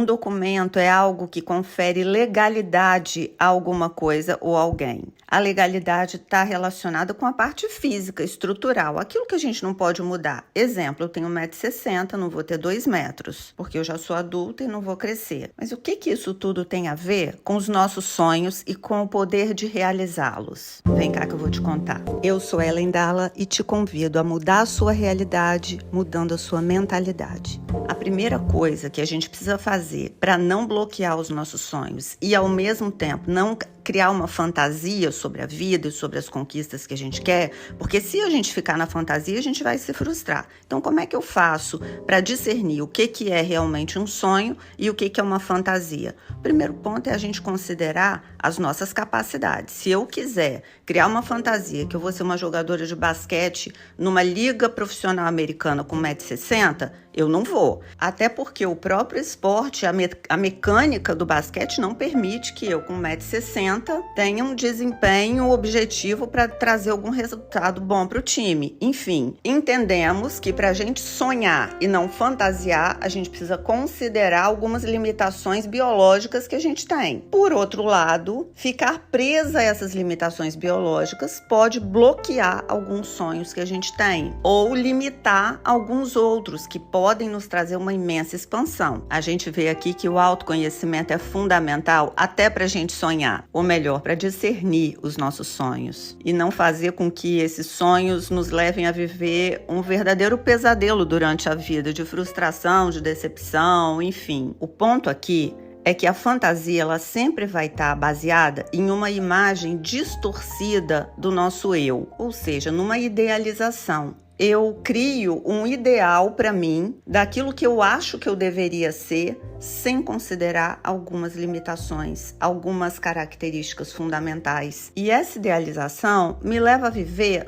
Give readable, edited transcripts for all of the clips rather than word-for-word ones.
Um documento é algo que confere legalidade a alguma coisa ou alguém. A legalidade está relacionada com a parte física, estrutural, aquilo que a gente não pode mudar. Exemplo, eu tenho 1,60 m, não vou ter 2 metros, porque eu já sou adulta e não vou crescer. Mas o que isso tudo tem a ver com os nossos sonhos e com o poder de realizá-los? Vem cá que eu vou te contar. Eu sou Ellen Dalla e te convido a mudar a sua realidade, mudando a sua mentalidade. A primeira coisa que a gente precisa fazer para não bloquear os nossos sonhos e, ao mesmo tempo, não criar uma fantasia sobre a vida e sobre as conquistas que a gente quer, porque se a gente ficar na fantasia, a gente vai se frustrar. Então, como é que eu faço para discernir o que é realmente um sonho e o que é uma fantasia? O primeiro ponto é a gente considerar as nossas capacidades. Se eu quiser criar uma fantasia que eu vou ser uma jogadora de basquete numa liga profissional americana com 1,60 m, eu não vou. Até porque o próprio esporte, a mecânica do basquete não permite que eu, com 1,60 m, tenha um desempenho objetivo para trazer algum resultado bom para o time. Enfim, entendemos que para a gente sonhar e não fantasiar, a gente precisa considerar algumas limitações biológicas que a gente tem. Por outro lado, ficar presa a essas limitações biológicas pode bloquear alguns sonhos que a gente tem ou limitar alguns outros que podem nos trazer uma imensa expansão. A gente vê aqui que o autoconhecimento é fundamental até para a gente sonhar, ou melhor, para discernir os nossos sonhos e não fazer com que esses sonhos nos levem a viver um verdadeiro pesadelo durante a vida, de frustração, de decepção, enfim. O ponto aqui é que a fantasia ela sempre vai estar baseada em uma imagem distorcida do nosso eu, ou seja, numa idealização. Eu crio um ideal para mim daquilo que eu acho que eu deveria ser, sem considerar algumas limitações, algumas características fundamentais. E essa idealização me leva a viver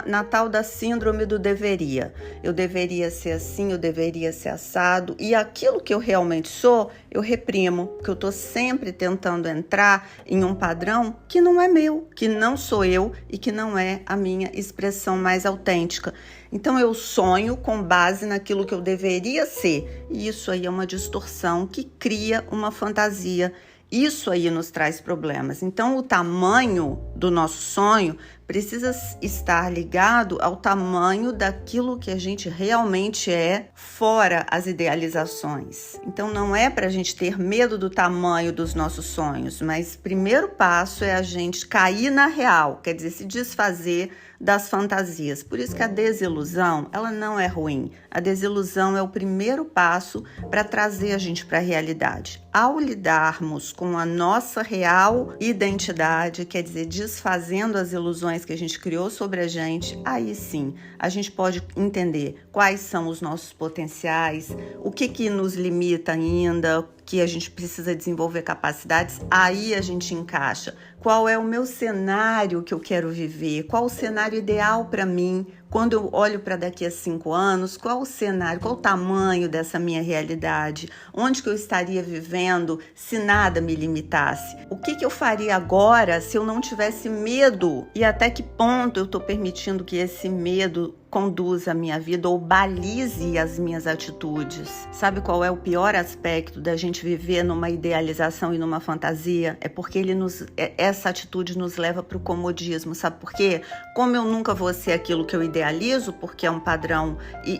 na tal da síndrome do deveria. Eu deveria ser assim, eu deveria ser assado, e aquilo que eu realmente sou, eu reprimo, porque eu estou sempre tentando entrar em um padrão que não é meu, que não sou eu e que não é a minha expressão mais autêntica. Então eu sonho com base naquilo que eu deveria ser, e isso aí é uma distorção que cria uma fantasia. Isso aí nos traz problemas. Então o tamanho do nosso sonho precisa estar ligado ao tamanho daquilo que a gente realmente é, fora as idealizações. Então não é para a gente ter medo do tamanho dos nossos sonhos, mas o primeiro passo é a gente cair na real, quer dizer, se desfazer das fantasias. Por isso que a desilusão, ela não é ruim. A desilusão é o primeiro passo para trazer a gente para a realidade. Ao lidarmos com a nossa real identidade, quer dizer, desfazendo as ilusões que a gente criou sobre a gente, aí sim, a gente pode entender quais são os nossos potenciais, o que nos limita ainda, que a gente precisa desenvolver capacidades, aí a gente encaixa. Qual é o meu cenário que eu quero viver? Qual o cenário ideal para mim? Quando eu olho para daqui a 5 anos, qual o cenário, qual o tamanho dessa minha realidade? Onde que eu estaria vivendo se nada me limitasse? O que eu faria agora se eu não tivesse medo? E até que ponto eu estou permitindo que esse medo conduza a minha vida ou balize as minhas atitudes? Sabe qual é o pior aspecto da gente viver numa idealização e numa fantasia? É porque essa atitude nos leva para o comodismo, sabe por quê? Como eu nunca vou ser aquilo que eu idealizo, porque é um padrão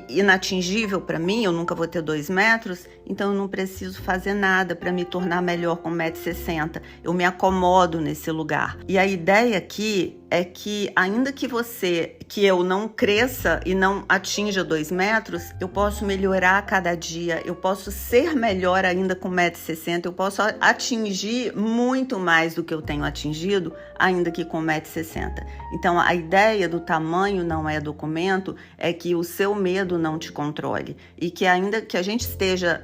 inatingível para mim, eu nunca vou ter 2 metros, então eu não preciso fazer nada para me tornar melhor com 1,60 m. Eu me acomodo nesse lugar. E a ideia aqui é que, ainda que eu não cresça e não atinja 2 metros, eu posso melhorar a cada dia, eu posso ser melhor ainda com 1,60 m, eu posso atingir muito mais do que eu tenho atingido, ainda que com 1,60 m. Então, a ideia do tamanho não é documento, é que o seu medo não te controle, e que ainda que a gente esteja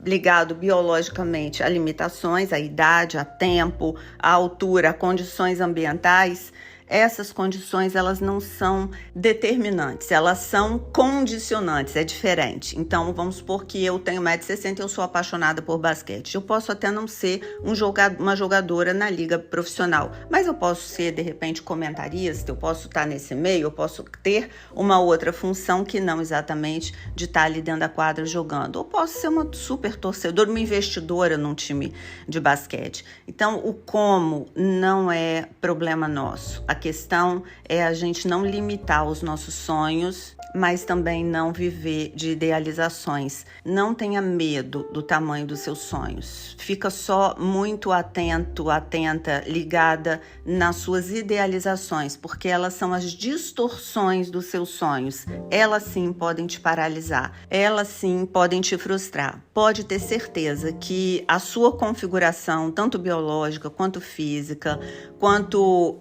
ligado biologicamente a limitações, a idade, a tempo, a altura, a condições ambientais, essas condições elas não são determinantes, elas são condicionantes, é diferente. Então, vamos supor que eu tenho 1,60 m e eu sou apaixonada por basquete. Eu posso até não ser uma jogadora na liga profissional, mas eu posso ser, de repente, comentarista, eu posso estar nesse meio, eu posso ter uma outra função que não exatamente de estar ali dentro da quadra jogando. Ou posso ser uma super torcedora, uma investidora num time de basquete. Então, o como não é problema nosso. A questão é a gente não limitar os nossos sonhos, mas também não viver de idealizações. Não tenha medo do tamanho dos seus sonhos. Fica só muito atento, atenta, ligada nas suas idealizações, porque elas são as distorções dos seus sonhos. Elas sim podem te paralisar, elas sim podem te frustrar. Pode ter certeza que a sua configuração, tanto biológica quanto física, quanto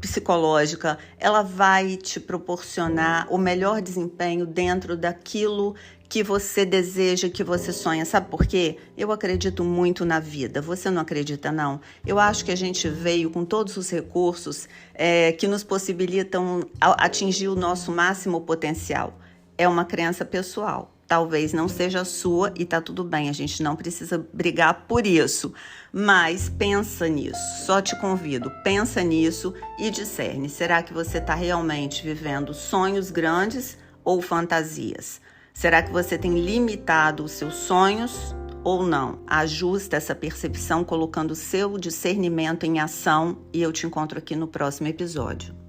psicológica, ela vai te proporcionar o melhor desempenho dentro daquilo que você deseja, que você sonha. Sabe por quê? Eu acredito muito na vida. Você não acredita, não? Eu acho que a gente veio com todos os recursos que nos possibilitam atingir o nosso máximo potencial. É uma crença pessoal. Talvez não seja a sua e tá tudo bem, a gente não precisa brigar por isso. Mas pensa nisso, só te convido, pensa nisso e discerne. Será que você está realmente vivendo sonhos grandes ou fantasias? Será que você tem limitado os seus sonhos ou não? Ajusta essa percepção colocando o seu discernimento em ação e eu te encontro aqui no próximo episódio.